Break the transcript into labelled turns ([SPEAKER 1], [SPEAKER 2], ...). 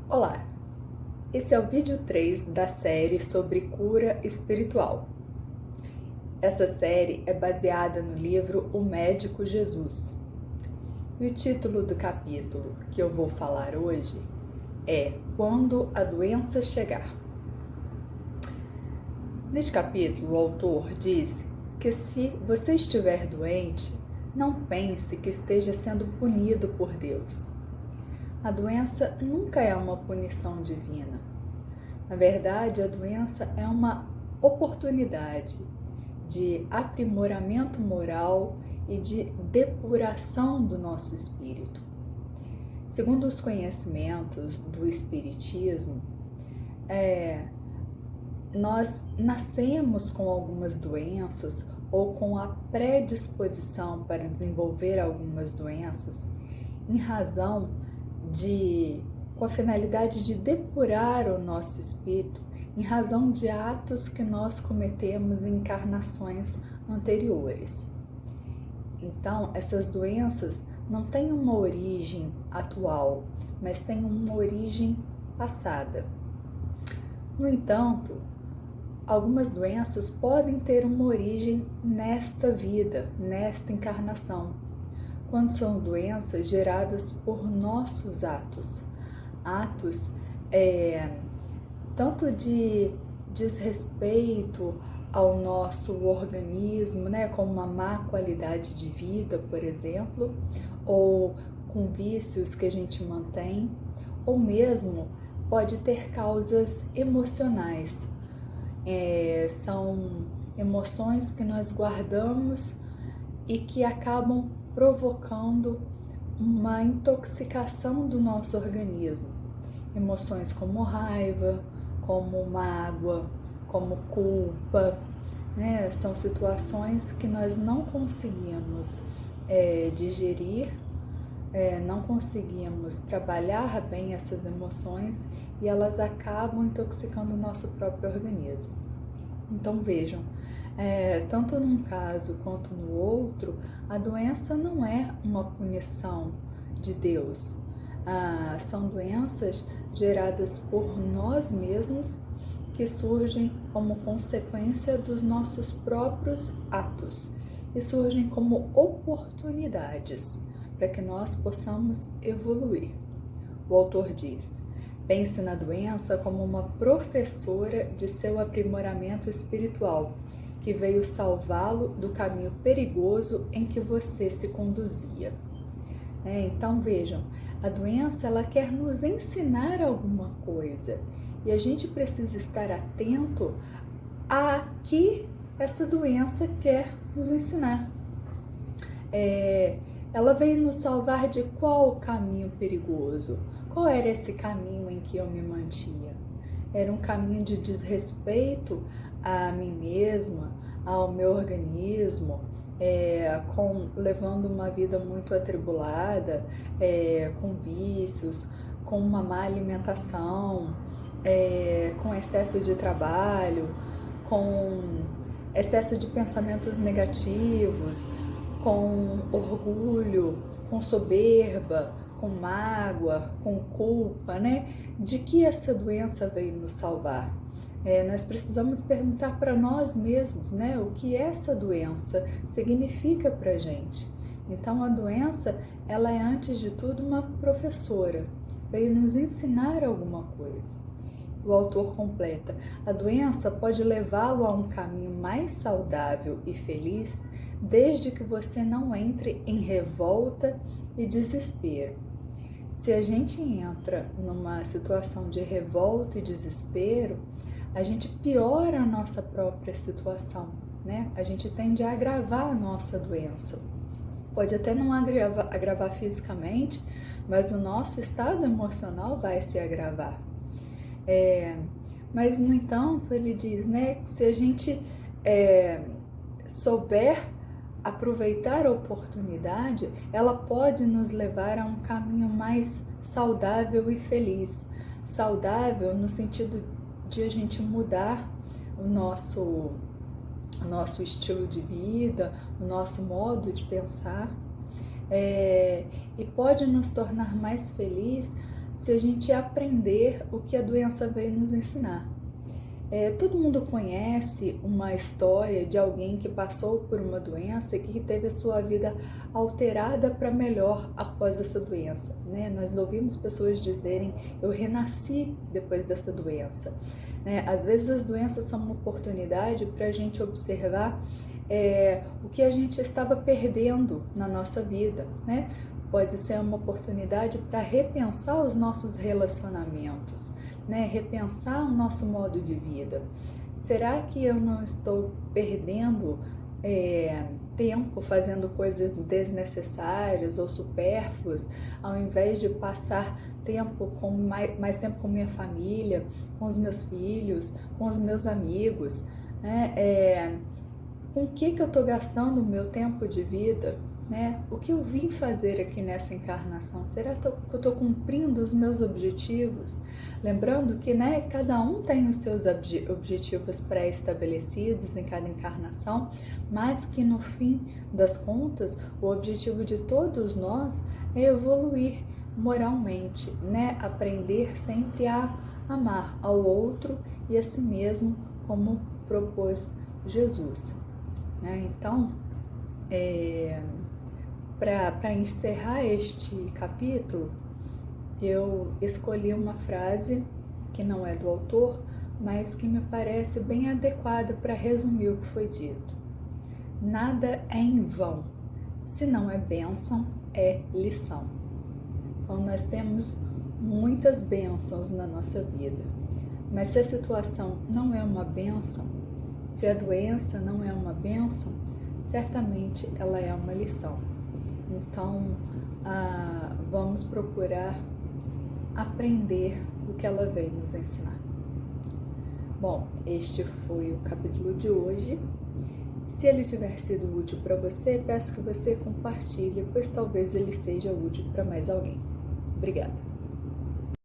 [SPEAKER 1] Olá, esse é o vídeo 3 da série sobre cura espiritual. Essa série é baseada no livro O Médico Jesus. E o título do capítulo que eu vou falar hoje é Quando a Doença Chegar. Neste capítulo, o autor diz que se você estiver doente, não pense que esteja sendo punido por Deus. A doença nunca é uma punição divina. Na verdade, a doença é uma oportunidade de aprimoramento moral e de depuração do nosso espírito. Segundo os conhecimentos do Espiritismo, nós nascemos com algumas doenças ou com a predisposição para desenvolver algumas doenças em razão com a finalidade de depurar o nosso espírito em razão de atos que nós cometemos em encarnações anteriores. Então, essas doenças não têm uma origem atual, mas têm uma origem passada. No entanto, algumas doenças podem ter uma origem nesta vida, nesta encarnação, quando são doenças geradas por nossos atos tanto de desrespeito ao nosso organismo, como uma má qualidade de vida, por exemplo, ou com vícios que a gente mantém, ou mesmo pode ter causas emocionais. São emoções que nós guardamos e que acabam provocando uma intoxicação do nosso organismo. Emoções como raiva, como mágoa, como culpa, são situações que nós não conseguimos digerir, não conseguimos trabalhar bem essas emoções e elas acabam intoxicando o nosso próprio organismo. Então vejam, tanto num caso quanto no outro, a doença não é uma punição de Deus. São doenças geradas por nós mesmos que surgem como consequência dos nossos próprios atos e surgem como oportunidades para que nós possamos evoluir. O autor diz: pense na doença como uma professora de seu aprimoramento espiritual, que veio salvá-lo do caminho perigoso em que você se conduzia. Então vejam, a doença ela quer nos ensinar alguma coisa e a gente precisa estar atento a que essa doença quer nos ensinar. Ela veio nos salvar de qual caminho perigoso? Qual era esse caminho em que eu me mantinha? Era um caminho de desrespeito a mim mesma, ao meu organismo, levando uma vida muito atribulada, com vícios, com uma má alimentação, com excesso de trabalho, com excesso de pensamentos negativos, com orgulho, com soberba, com mágoa, com culpa, De que essa doença veio nos salvar? Nós precisamos perguntar para nós mesmos, o que essa doença significa para a gente. Então, a doença, ela é antes de tudo uma professora, veio nos ensinar alguma coisa. O autor completa: a doença pode levá-lo a um caminho mais saudável e feliz, desde que você não entre em revolta e desespero. Se a gente entra numa situação de revolta e desespero, a gente piora a nossa própria situação, A gente tende a agravar a nossa doença. Pode até não agravar fisicamente, mas o nosso estado emocional vai se agravar. Mas, no entanto, ele diz, que se a gente souber aproveitar a oportunidade, ela pode nos levar a um caminho mais saudável e feliz. Saudável no sentido de a gente mudar o nosso estilo de vida, o nosso modo de pensar, e pode nos tornar mais felizes se a gente aprender o que a doença veio nos ensinar. Todo mundo conhece uma história de alguém que passou por uma doença e que teve a sua vida alterada para melhor após essa doença, né? Nós ouvimos pessoas dizerem: eu renasci depois dessa doença, né? Às vezes as doenças são uma oportunidade para a gente observar o que a gente estava perdendo na nossa vida, né? Pode ser uma oportunidade para repensar os nossos relacionamentos, né? Repensar o nosso modo de vida. Será que eu não estou perdendo tempo fazendo coisas desnecessárias ou supérfluas, ao invés de passar tempo mais tempo com minha família, com os meus filhos, com os meus amigos, né? Com o que eu estou gastando o meu tempo de vida? Né? O que eu vim fazer aqui nessa encarnação? Será que eu estou cumprindo os meus objetivos? Lembrando que, né, cada um tem os seus objetivos pré-estabelecidos em cada encarnação, mas que no fim das contas, o objetivo de todos nós é evoluir moralmente, né? Aprender sempre a amar ao outro e a si mesmo, como propôs Jesus. Então, para encerrar este capítulo, eu escolhi uma frase que não é do autor, mas que me parece bem adequada para resumir o que foi dito. Nada é em vão, se não é bênção, é lição. Então, nós temos muitas bênçãos na nossa vida, mas se a situação não é uma bênção, se a doença não é uma bênção, certamente ela é uma lição. Então, vamos procurar aprender o que ela veio nos ensinar. Bom, este foi o capítulo de hoje. Se ele tiver sido útil para você, peço que você compartilhe, pois talvez ele seja útil para mais alguém. Obrigada.